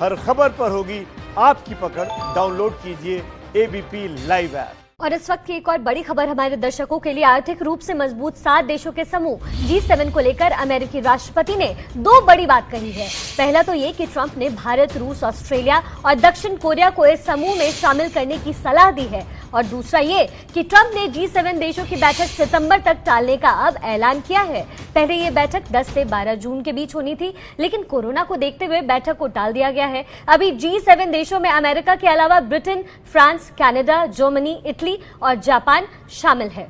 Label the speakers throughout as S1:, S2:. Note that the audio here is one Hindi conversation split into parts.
S1: हर खबर पर होगी आपकी पकड़। डाउनलोड कीजिए एबीपी लाइव ऐप।
S2: और इस वक्त की एक और बड़ी खबर हमारे दर्शकों के लिए। आर्थिक रूप से मजबूत 7 देशों के समूह G7 को लेकर अमेरिकी राष्ट्रपति ने 2 बड़ी बात कही है। पहला तो ये कि ट्रंप ने भारत, रूस, ऑस्ट्रेलिया और दक्षिण कोरिया को इस समूह में शामिल करने की सलाह दी है, और दूसरा ये कि ट्रंप ने G7 देशों की बैठक सितंबर तक टालने का अब ऐलान किया है। पहले ये बैठक 10 से 12 जून के बीच होनी थी, लेकिन कोरोना को देखते हुए बैठक को टाल दिया गया है। अभी G7 देशों में अमेरिका के अलावा Britain, France, Canada, Germany, Italy और जापान शामिल है।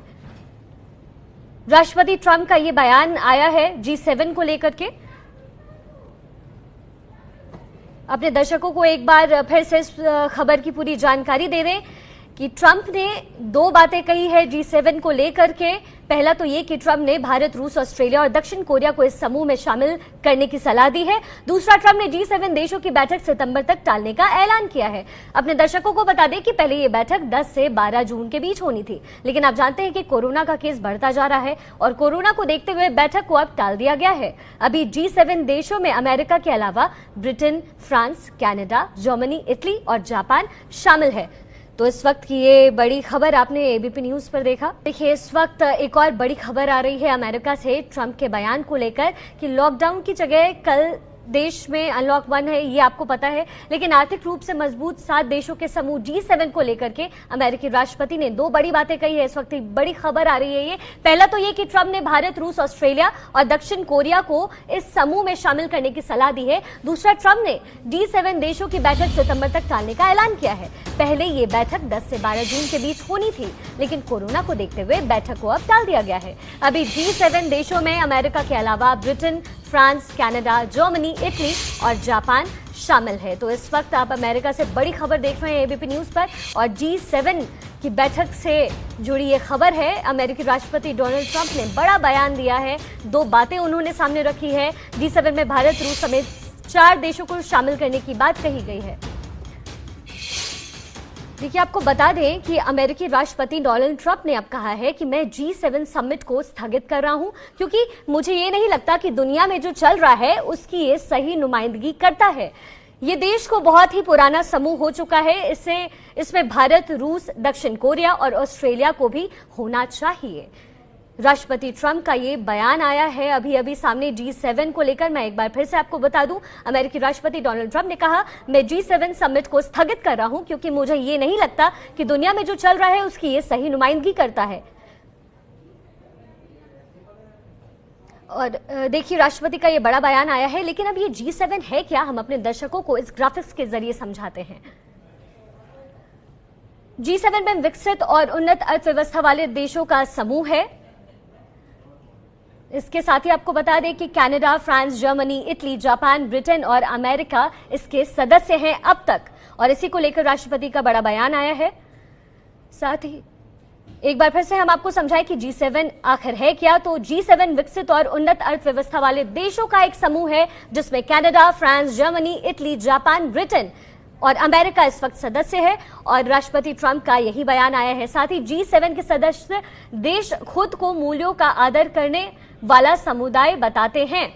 S2: राष्ट्रपति ट्रंप का ये बयान आया है G7 को लेकर के। अपने दर्शकों को एक बार फिर से इस खबर की पूरी जानकारी दे दें कि ट्रंप ने 2 बातें कही है G7 को लेकर के। पहला तो ये कि ट्रंप ने भारत, रूस, ऑस्ट्रेलिया और दक्षिण कोरिया को इस समूह में शामिल करने की सलाह दी है। दूसरा, ट्रंप ने G7 देशों की बैठक सितंबर तक टालने का ऐलान किया है। अपने दर्शकों को बता दें कि पहले ये बैठक 10 से 12 जून के बीच होनी थी, लेकिन आप जानते हैं कि कोरोना का केस बढ़ता जा रहा है और कोरोना को देखते हुए बैठक को अब टाल दिया गया है। अभी G7 देशों में अमेरिका के अलावा Britain, France, Canada, Germany, Italy और जापान शामिल है। तो इस वक्त की ये बड़ी खबर आपने एबीपी न्यूज पर देखा। देखिए, इस वक्त एक और बड़ी खबर आ रही है अमेरिका से ट्रंप के बयान को लेकर कि लॉकडाउन की जगह कल देश में अनलॉक 1 है, ये आपको पता है, लेकिन आर्थिक रूप से मजबूत 7 देशों के समूह G7 को लेकर के अमेरिकी राष्ट्रपति ने 2 बड़ी बातें कही है। इस वक्त एक बड़ी खबर आ रही है ये। पहला तो ये कि ट्रंप ने भारत, रूस, ऑस्ट्रेलिया और दक्षिण कोरिया को इस समूह में शामिल करने की सलाह दी है। दूसरा, ट्रंप ने G7 देशों की बैठक सितंबर तक टालने का ऐलान किया है। पहले ये बैठक 10 से 12 जून के बीच होनी थी, लेकिन कोरोना को देखते हुए बैठक को अब टाल दिया गया है। अभी G7 देशों में अमेरिका के अलावा Britain, France, Canada, Germany, Italy और जापान शामिल है। तो इस वक्त आप अमेरिका से बड़ी खबर देख रहे हैं एबीपी न्यूज पर, और G7 की बैठक से जुड़ी ये खबर है। अमेरिकी राष्ट्रपति डोनाल्ड ट्रंप ने बड़ा बयान दिया है, 2 बातें उन्होंने सामने रखी है। G7 में भारत, रूस समेत 4 देशों को शामिल करने की बात कही गई है। देखिए, आपको बता दें कि अमेरिकी राष्ट्रपति डोनाल्ड ट्रंप ने अब कहा है कि मैं G7 समिट को स्थगित कर रहा हूं, क्योंकि मुझे ये नहीं लगता कि दुनिया में जो चल रहा है उसकी ये सही नुमाइंदगी करता है। ये देश को बहुत ही पुराना समूह हो चुका है, इसमें भारत, रूस, दक्षिण कोरिया और ऑस्ट्रेलिया को भी होना चाहिए। राष्ट्रपति ट्रंप का ये बयान आया है अभी सामने G7 को लेकर। मैं एक बार फिर से आपको बता दूं, अमेरिकी राष्ट्रपति डोनाल्ड ट्रंप ने कहा, मैं G7 समिट को स्थगित कर रहा हूं, क्योंकि मुझे ये नहीं लगता कि दुनिया में जो चल रहा है उसकी ये सही नुमाइंदगी करता है। और देखिए, राष्ट्रपति का ये बड़ा बयान आया है, लेकिन अब ये G7 है क्या, हम अपने दर्शकों को इस ग्राफिक्स के जरिए समझाते हैं। G7 में विकसित और उन्नत अर्थव्यवस्था वाले देशों का समूह है। इसके साथ ही आपको बता दें कि Canada, France, Germany, Italy, Japan, Britain और अमेरिका इसके सदस्य हैं अब तक, और इसी को लेकर राष्ट्रपति का बड़ा बयान आया है। साथ ही एक बार फिर से हम आपको समझाएं कि G7 आखिर है क्या। तो G7 विकसित और उन्नत अर्थव्यवस्था वाले देशों का एक समूह है, जिसमें Canada, France, Germany, Italy, Japan, Britain और अमेरिका इस वक्त सदस्य है, और राष्ट्रपति ट्रंप का यही बयान आया है। साथ ही G7 के सदस्य देश खुद को मूल्यों का आदर करने वाला समुदाय बताते हैं।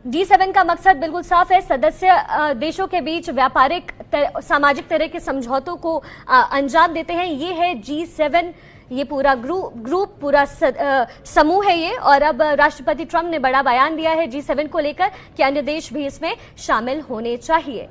S2: G7 का मकसद बिल्कुल साफ है, सदस्य देशों के बीच व्यापारिक सामाजिक तरह के समझौतों को अंजाम देते हैं। ये है G7, ये पूरा ग्रुप पूरा समूह है ये। और अब राष्ट्रपति ट्रंप ने बड़ा बयान दिया है G7 को लेकर कि अन्य देश भी इसमें शामिल होने चाहिए।